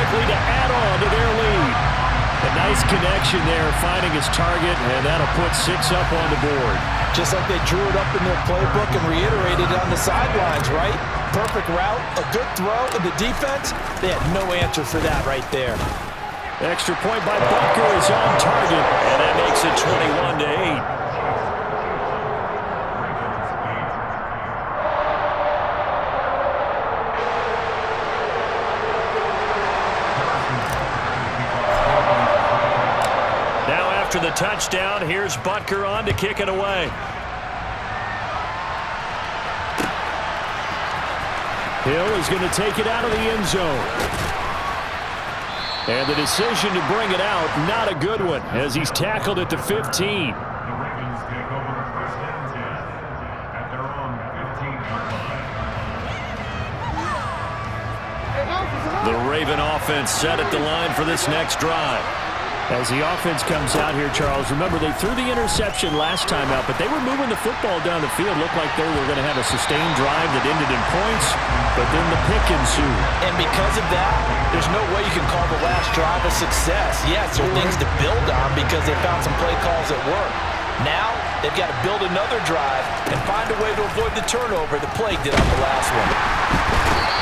likely to add on to their lead. A nice connection there, finding his target, and that'll put 6 up on the board. Just like they drew it up in their playbook and reiterated it on the sidelines, right? Perfect route, a good throw, and the defense, they had no answer for that right there. Extra point by Butker is on target, and that makes it 21-8. After the touchdown, here's Butker on to kick it away. Hill is going to take it out of the end zone. And the decision to bring it out, not a good one, as he's tackled at the 15. The Raven offense set at the line for this next drive. As the offense comes out here, Charles, remember they threw the interception last time out, but they were moving the football down the field. Looked like they were going to have a sustained drive that ended in points, but then the pick ensued. And because of that, there's no way you can call the last drive a success. Yes, there are things to build on because they found some play calls that work. Now, they've got to build another drive and find a way to avoid the turnover that plagued it on the last one.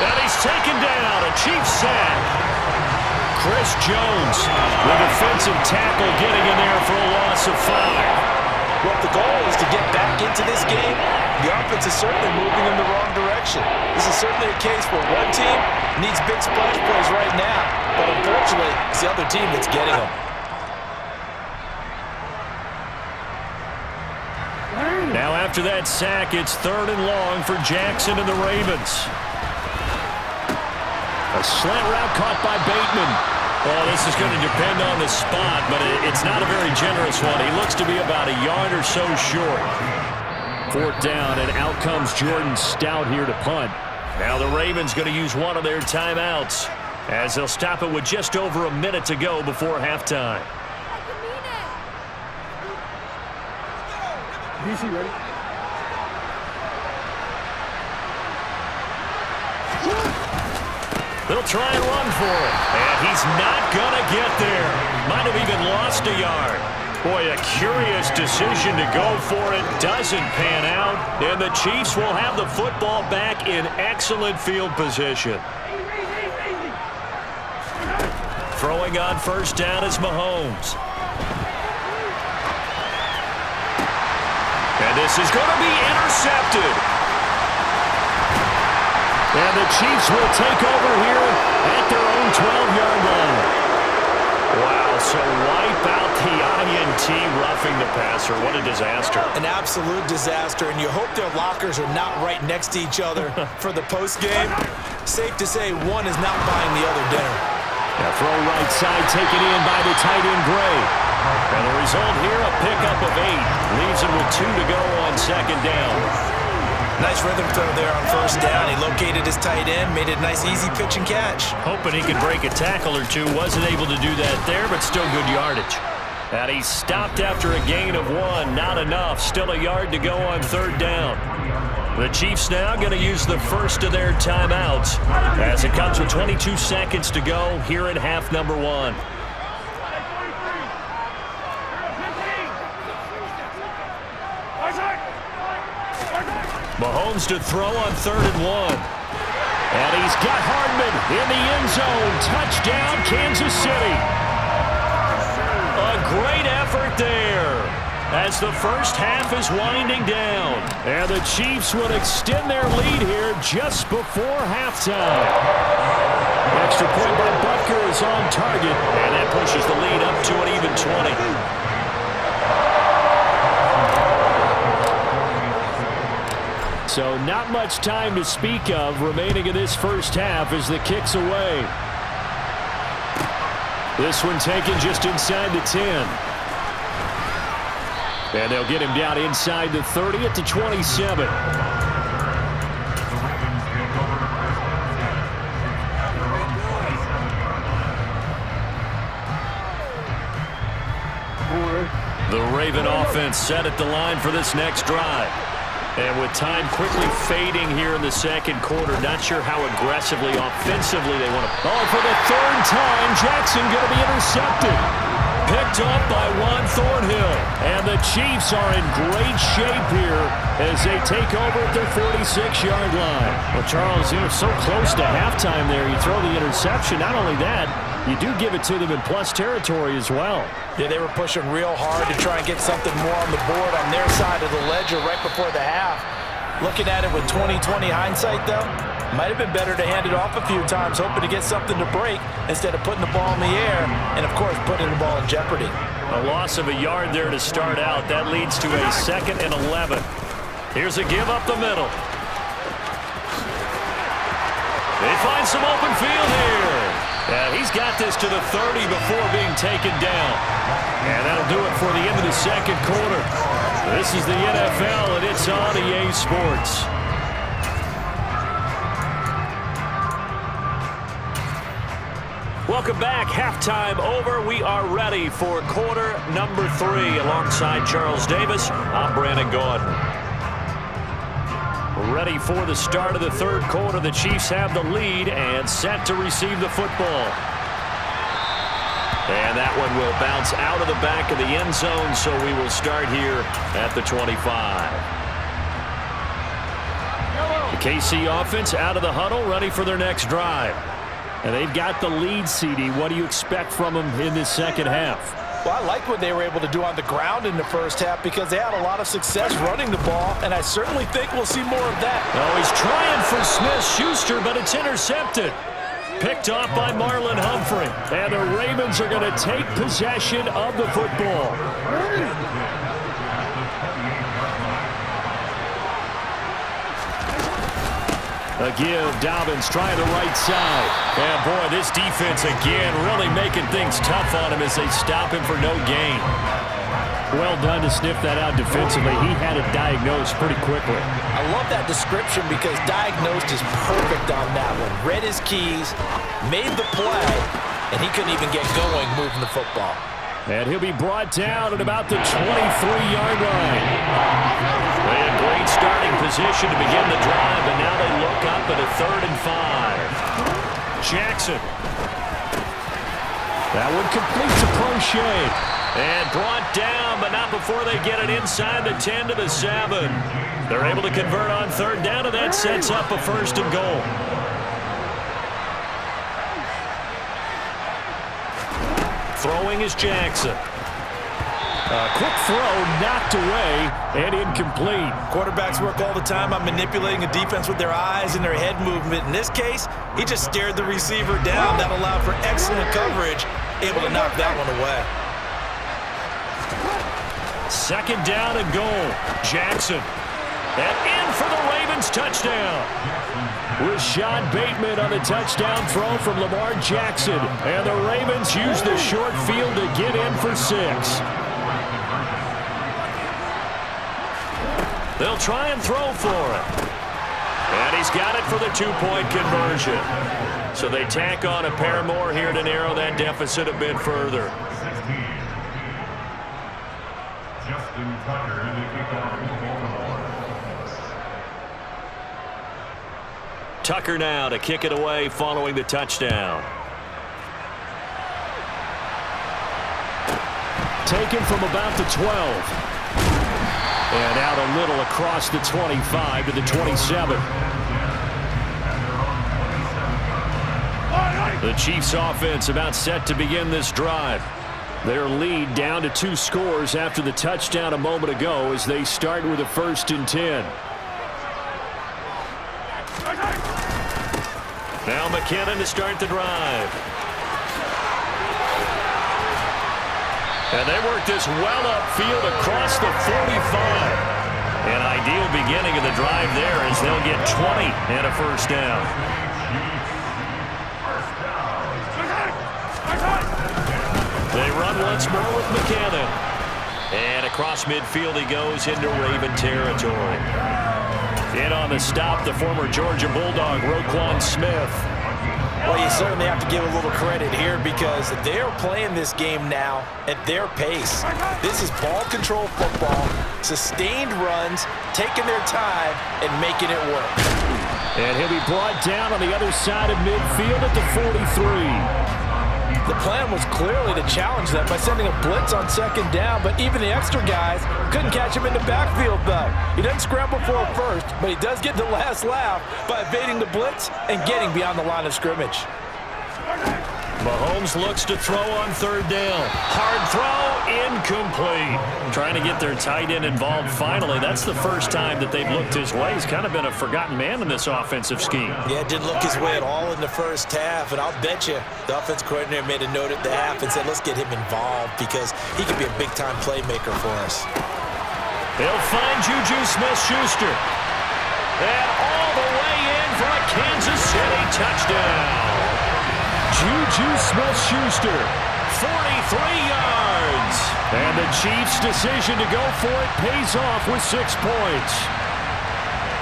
And he's taken down, a Chiefs sack. Chris Jones, the defensive tackle, getting in there for a loss of 5. Well, if the goal is to get back into this game, the offense is certainly moving in the wrong direction. This is certainly a case where one team needs big splash plays right now, but unfortunately, it's the other team that's getting them. Now after that sack, it's 3rd and long for Jackson and the Ravens. A slant route caught by Bateman. Oh, this is going to depend on the spot, but it's not a very generous one. He looks to be about a yard or so short. 4th down, and out comes Jordan Stout here to punt. Now the Ravens going to use one of their timeouts, as they'll stop it with just over a minute to go before halftime. DC ready? They'll try and run for it, and he's not going to get there. Might have even lost a yard. Boy, a curious decision to go for it. Doesn't pan out, and the Chiefs will have the football back in excellent field position. Throwing on 1st down is Mahomes. And this is going to be intercepted. And the Chiefs will take over here at their own 12-yard line. Wow, so wipe out the INT roughing the passer. What a disaster. An absolute disaster, and you hope their lockers are not right next to each other for the postgame. Safe to say one is not buying the other dinner. Now throw right side taken in by the tight end Gray. And the result here, a pickup of 8. Leaves him with 2 to go on 2nd down. Nice rhythm throw there on 1st down. He located his tight end, made it a nice easy pitch and catch. Hoping he could break a tackle or two. Wasn't able to do that there, but still good yardage. And he stopped after a gain of 1. Not enough. Still a yard to go on 3rd down. The Chiefs now going to use the first of their timeouts as it comes with 22 seconds to go here in half number 1. Mahomes to throw on 3rd and 1. And he's got Hardman in the end zone. Touchdown, Kansas City. A great effort there as the first half is winding down. And the Chiefs will extend their lead here just before halftime. Extra point by Butker is on target, and that pushes the lead up to an even 20. So not much time to speak of remaining in this first half as the kick's away. This one taken just inside the 10. And they'll get him down inside the 30 at the 27. The Raven offense set at the line for this next drive. And with time quickly fading here in the second quarter, not sure how aggressively, offensively they want to. Oh, for the third time, Jackson going to be intercepted. Picked up by Juan Thornhill. And the Chiefs are in great shape here as they take over at their 46-yard line. Well, Charles, you're so close to halftime there. You throw the interception. Not only that, you do give it to them in plus territory as well. Yeah, they were pushing real hard to try and get something more on the board on their side of the ledger right before the half. Looking at it with 20/20 hindsight, though, might have been better to hand it off a few times, hoping to get something to break instead of putting the ball in the air and, of course, putting the ball in jeopardy. A loss of a yard there to start out. That leads to a 2nd and 11. Here's a give up the middle. They find some open field here. Yeah, he's got this to the 30 before being taken down. And that'll do it for the end of the second quarter. This is the NFL, and it's on EA Sports. Welcome back. Halftime over. We are ready for quarter number 3. Alongside Charles Davis, I'm Brandon Gordon. Ready for the start of the third quarter. The Chiefs have the lead and set to receive the football. And that one will bounce out of the back of the end zone, so we will start here at the 25. The KC offense out of the huddle, ready for their next drive. And they've got the lead, CD. What do you expect from them in this second half? Well, I like what they were able to do on the ground in the first half because they had a lot of success running the ball, and I certainly think we'll see more of that. Oh, he's trying for Smith-Schuster, but it's intercepted. Picked off by Marlon Humphrey. And the Ravens are going to take possession of the football. A give, Dobbins trying the right side. And boy, this defense again really making things tough on him as they stop him for no gain. Well done to sniff that out defensively. He had it diagnosed pretty quickly. I love that description because diagnosed is perfect on that one. Read his keys, made the play, and he couldn't even get going moving the football. And he'll be brought down at about the 23-yard line. They had great starting position to begin the drive, and now they look up at a 3rd and 5. Jackson. That one complete to Prochet. And brought down, but not before they get it inside the 10 to the 7. They're able to convert on 3rd down, and that sets up a 1st and goal. Throwing is Jackson. A quick throw knocked away and incomplete. Quarterbacks work all the time on manipulating a defense with their eyes and their head movement. In this case, he just stared the receiver down. That allowed for excellent coverage, able to knock that one away. 2nd down and goal. Jackson. And in for the Ravens touchdown. Rashad Bateman on the touchdown throw from Lamar Jackson. And the Ravens use the short field to get in for 6. They'll try and throw for it. And he's got it for the 2-point conversion. So they tack on a pair more here to narrow that deficit a bit further. Tucker now to kick it away following the touchdown. Taken from about the 12. And out a little across the 25 to the 27. The Chiefs offense about set to begin this drive. Their lead down to 2 scores after the touchdown a moment ago as they start with a 1st and 10. Now McKinnon to start the drive. And they work this well upfield across the 45. An ideal beginning of the drive there as they'll get 20 and a 1st down. They run once more with McKinnon. And across midfield he goes into Raven territory. In on the stop, the former Georgia Bulldog, Roquan Smith. Well, you certainly have to give a little credit here because they're playing this game now at their pace. This is ball control football. sustained runs, taking their time, and making it work. And he'll be brought down on the other side of midfield at the 43. The plan was clearly to challenge them by sending a blitz on second down, but even the extra guys couldn't catch him in the backfield, though. He doesn't scramble for a first, but he does get the last laugh by evading the blitz and getting beyond the line of scrimmage. Mahomes looks to throw on third down. Hard throw, incomplete. Trying to get their tight end involved finally. That's the first time that they've looked his way. He's kind of been a forgotten man in this offensive scheme. Yeah, it didn't look his way at all in the first half, and I'll bet you the offense coordinator made a note at the half and said, let's get him involved because he could be a big-time playmaker for us. He'll find Juju Smith-Schuster. And all the way in for a Kansas City touchdown. Juju Smith-Schuster, 43 yards. And the Chiefs' decision to go for it pays off with 6 points.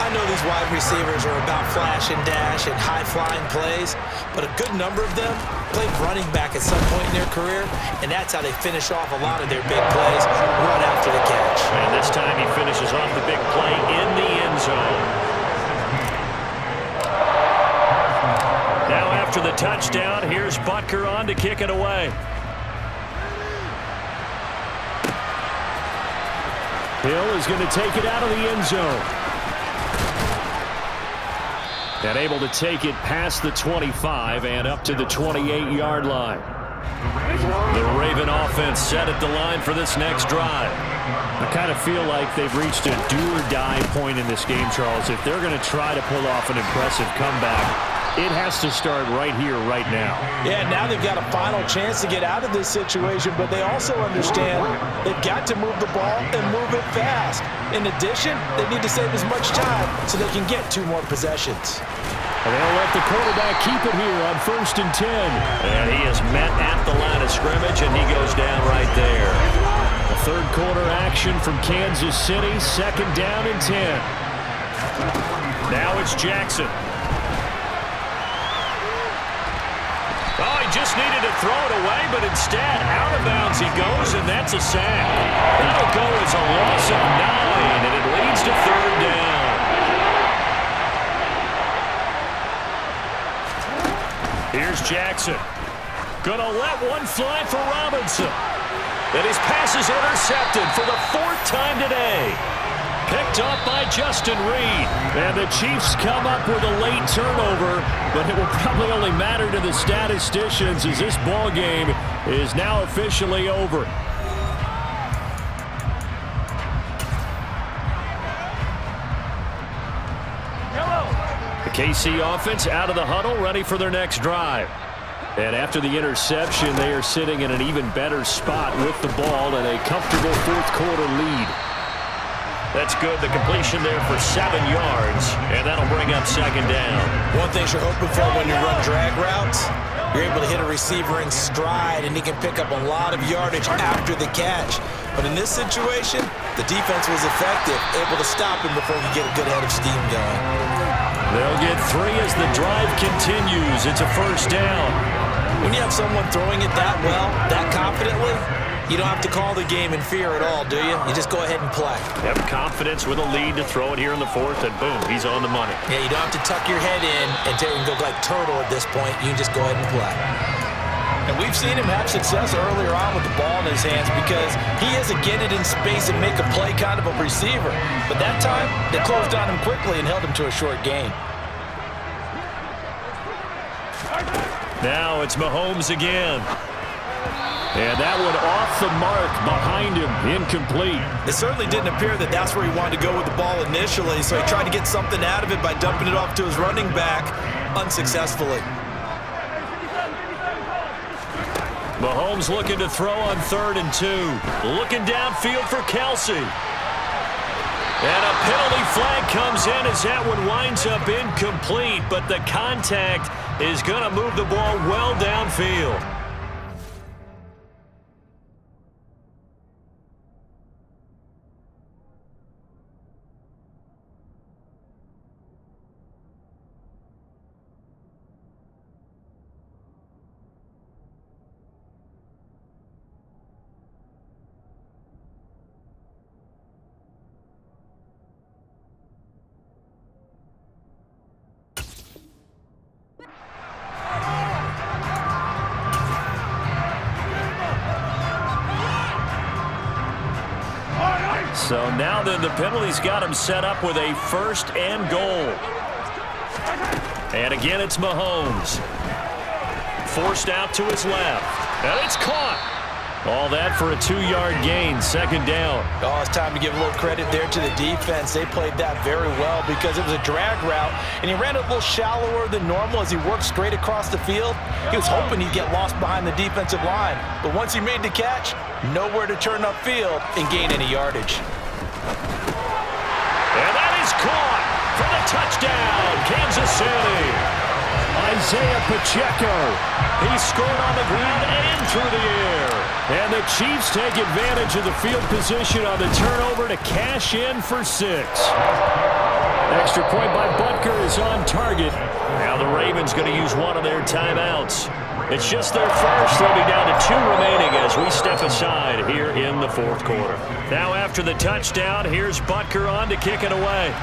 I know these wide receivers are about flash and dash and high-flying plays, but a good number of them played running back at some point in their career, and that's how they finish off a lot of their big plays, run after the catch. And this time he finishes off the big play in the end zone. Now after the touchdown, here's Butker on to kick it away. Hill is going to take it out of the end zone. And able to take it past the 25 and up to the 28-yard line. The Raven offense set at the line for this next drive. I kind of feel like they've reached a do-or-die point in this game, Charles. If they're going to try to pull off an impressive comeback, it has to start right here, right now. Yeah, now they've got a final chance to get out of this situation, but they also understand they've got to move the ball and move it fast. In addition, they need to save as much time so they can get 2 more possessions. And they'll let the quarterback keep it here on 1st and 10. And he is met at the line of scrimmage, and he goes down right there. The third quarter action from Kansas City, 2nd down and 10. Now it's Jackson. Oh, he just needed to throw it away, but instead, out of bounds he goes, and that's a sack. That'll go as a loss of 9, and it leads to 3rd down. Here's Jackson. Gonna let one fly for Robinson. And his pass is intercepted for the 4th time today. Picked up by Justin Reed. And the Chiefs come up with a late turnover, but it will probably only matter to the statisticians as this ball game is now officially over. The KC offense out of the huddle, ready for their next drive. And after the interception, they are sitting in an even better spot with the ball and a comfortable 4th quarter lead. That's good. The completion there for 7 yards, and that'll bring up 2nd down. One thing you're hoping for when you run drag routes, you're able to hit a receiver in stride, and he can pick up a lot of yardage after the catch. But in this situation, the defense was effective, able to stop him before he could get a good head of steam going. They'll get 3 as the drive continues. It's a 1st down. When you have someone throwing it that well, that confidently, you don't have to call the game in fear at all, do you? You just go ahead and play. Have confidence with a lead to throw it here in the 4th, and boom, he's on the money. Yeah, you don't have to tuck your head in and go like turtle at this point. You can just go ahead and play. And we've seen him have success earlier on with the ball in his hands because he is a get it in space and make a play kind of a receiver. But that time, they closed on him quickly and held him to a short gain. Now it's Mahomes again. And that one off the mark behind him, incomplete. It certainly didn't appear that that's where he wanted to go with the ball initially, so he tried to get something out of it by dumping it off to his running back unsuccessfully. Mahomes looking to throw on 3rd and 2. Looking downfield for Kelsey. And a penalty flag comes in as that one winds up incomplete, but the contact is going to move the ball well downfield. So now then the penalty's got him set up with a 1st and goal. And again it's Mahomes. Forced out to his left. And it's caught. All that for a 2-yard gain, 2nd down. Oh, it's time to give a little credit there to the defense. They played that very well because it was a drag route, and he ran a little shallower than normal as he worked straight across the field. He was hoping he'd get lost behind the defensive line, but once he made the catch, nowhere to turn upfield and gain any yardage. And that is caught for the touchdown, Kansas City. Isaiah Pacheco. He scored on the ground and through the air. And the Chiefs take advantage of the field position on the turnover to cash in for 6. Extra point by Butker is on target. Now the Ravens going to use one of their timeouts. It's just their first. They'll be down to 2 remaining as we step aside here in the 4th quarter. Now after the touchdown, here's Butker on to kick it away.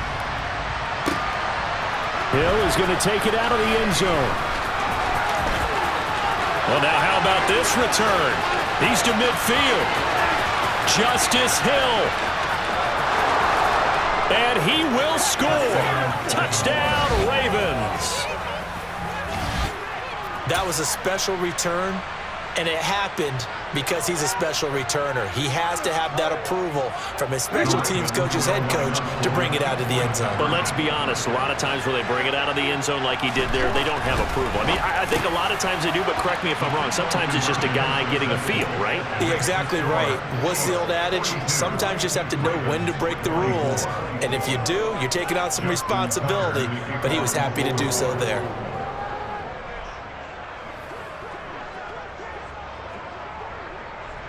Hill is going to take it out of the end zone. Well, now how about this return? He's to midfield. Justice Hill. And he will score. Touchdown, Ravens. That was a special return, and it happened because he's a special returner. He has to have that approval from his special teams coach's head coach to bring it out of the end zone. But let's be honest, a lot of times where they bring it out of the end zone like he did there, they don't have approval. I mean, I think a lot of times they do, but correct me if I'm wrong. Sometimes it's just a guy getting a feel, right? You're exactly right. What's the old adage? Sometimes you just have to know when to break the rules. And if you do, you're taking on some responsibility. But he was happy to do so there.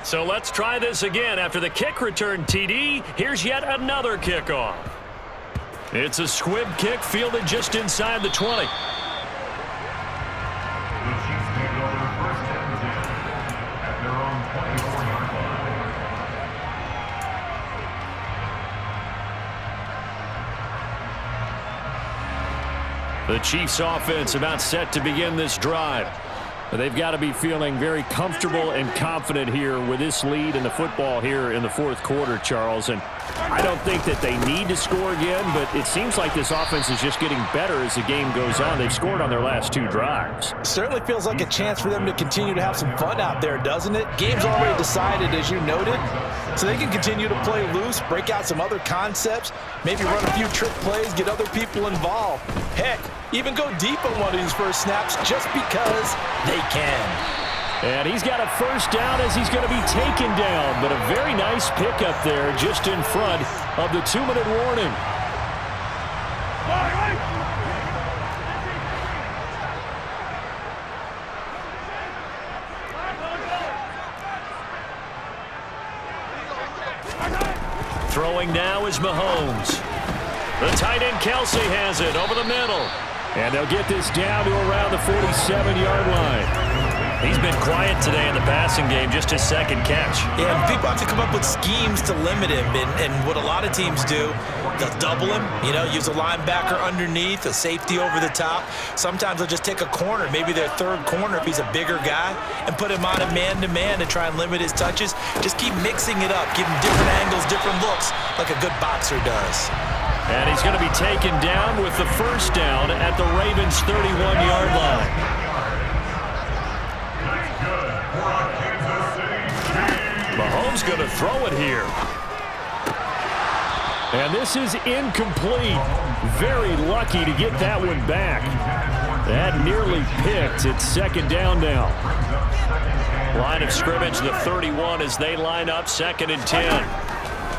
So let's try this again. After the kick return TD, here's yet another kickoff. It's a squib kick fielded just inside the 20. The Chiefs offense about set to begin this drive. They've got to be feeling very comfortable and confident here with this lead in the football here in the 4th quarter, Charles. And I don't think that they need to score again, but it seems like this offense is just getting better as the game goes on. They've scored on their last 2 drives. Certainly feels like a chance for them to continue to have some fun out there, doesn't it? Game's already decided, as you noted, so they can continue to play loose, break out some other concepts, maybe run a few trick plays, get other people involved. Heck, even go deep on one of these first snaps just because they can. And he's got a 1st down as he's going to be taken down, but a very nice pickup there just in front of the 2-minute warning. Throwing now is Mahomes. The tight end Kelsey has it over the middle. And they'll get this down to around the 47-yard line. He's been quiet today in the passing game, just his 2nd catch. Yeah, people have to come up with schemes to limit him, and what a lot of teams do, they'll double him, use a linebacker underneath, a safety over the top. Sometimes they'll just take a corner, maybe their 3rd corner if he's a bigger guy, and put him on a man-to-man to try and limit his touches. Just keep mixing it up, give him different angles, different looks, like a good boxer does. And he's going to be taken down with the 1st down at the Ravens' 31-yard line. Mahomes going to throw it here. And this is incomplete. Very lucky to get that one back. That nearly picked. It's 2nd down now. Line of scrimmage, the 31 as they line up, 2nd and 10.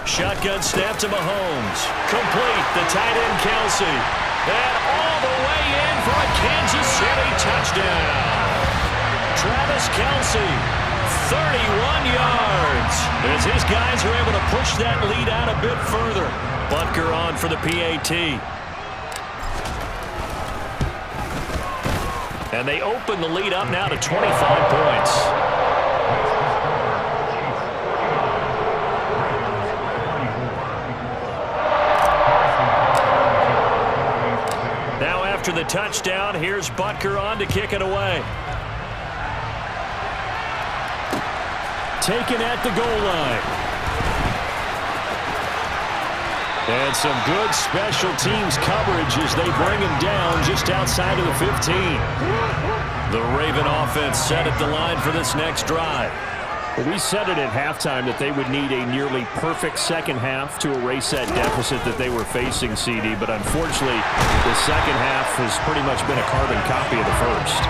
Shotgun snap to Mahomes. Complete. The tight end Kelsey. And all the way in for a Kansas City touchdown. Travis Kelsey. 31 yards as his guys are able to push that lead out a bit further. Butker on for the PAT. And they open the lead up now to 25 points. Now after the touchdown, here's Butker on to kick it away. Taken at the goal line. And some good special teams coverage as they bring him down just outside of the 15. The Raven offense set at the line for this next drive. We said it at halftime that they would need a nearly perfect second half to erase that deficit that they were facing, CD. But unfortunately, the second half has pretty much been a carbon copy of the first.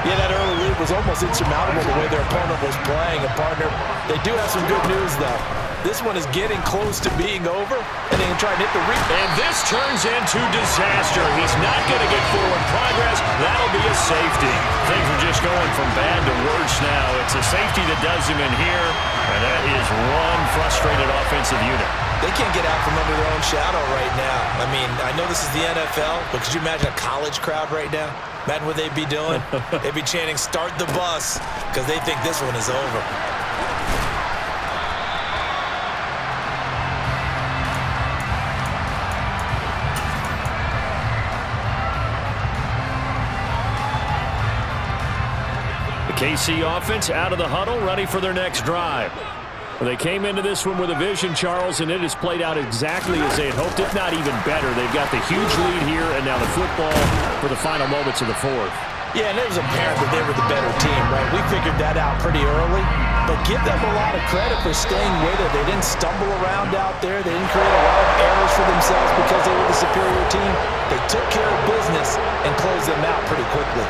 Yeah, that early lead was almost insurmountable the way their opponent was playing. And, partner, they do have some good news, though. This one is getting close to being over, and they can try and hit the rebound. And this turns into disaster. He's not going to get forward progress. That'll be a safety. Things are just going from bad to worse now. It's a safety that does him in here, and that is one frustrated offensive unit. They can't get out from under their own shadow right now. I mean, I know this is the NFL, but could you imagine a college crowd right now? Imagine what they'd be doing. They'd be chanting, "Start the bus," because they think this one is over. KC offense out of the huddle, ready for their next drive. They came into this one with a vision, Charles, and it has played out exactly as they had hoped, if not even better. They've got the huge lead here, and now the football for the final moments of the fourth. Yeah, and it was apparent that they were the better team, right? We figured that out pretty early, but give them a lot of credit for staying with it. They didn't stumble around out there. They didn't create a lot of errors for themselves because they were the superior team. They took care of business and closed them out pretty quickly.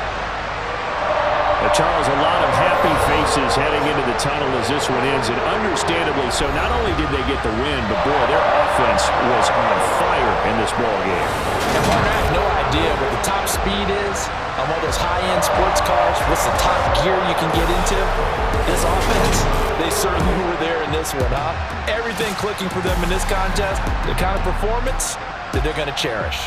Charles, a lot of happy faces heading into the tunnel as this one ends, and understandably so. Not only did they get the win, but boy, their offense was on fire in this ball game. And partner, I have no idea what the top speed is on one of those high-end sports cars. What's the top gear you can get into? This offense, they certainly were there in this one, huh? Everything clicking for them in this contest, the kind of performance that they're going to cherish.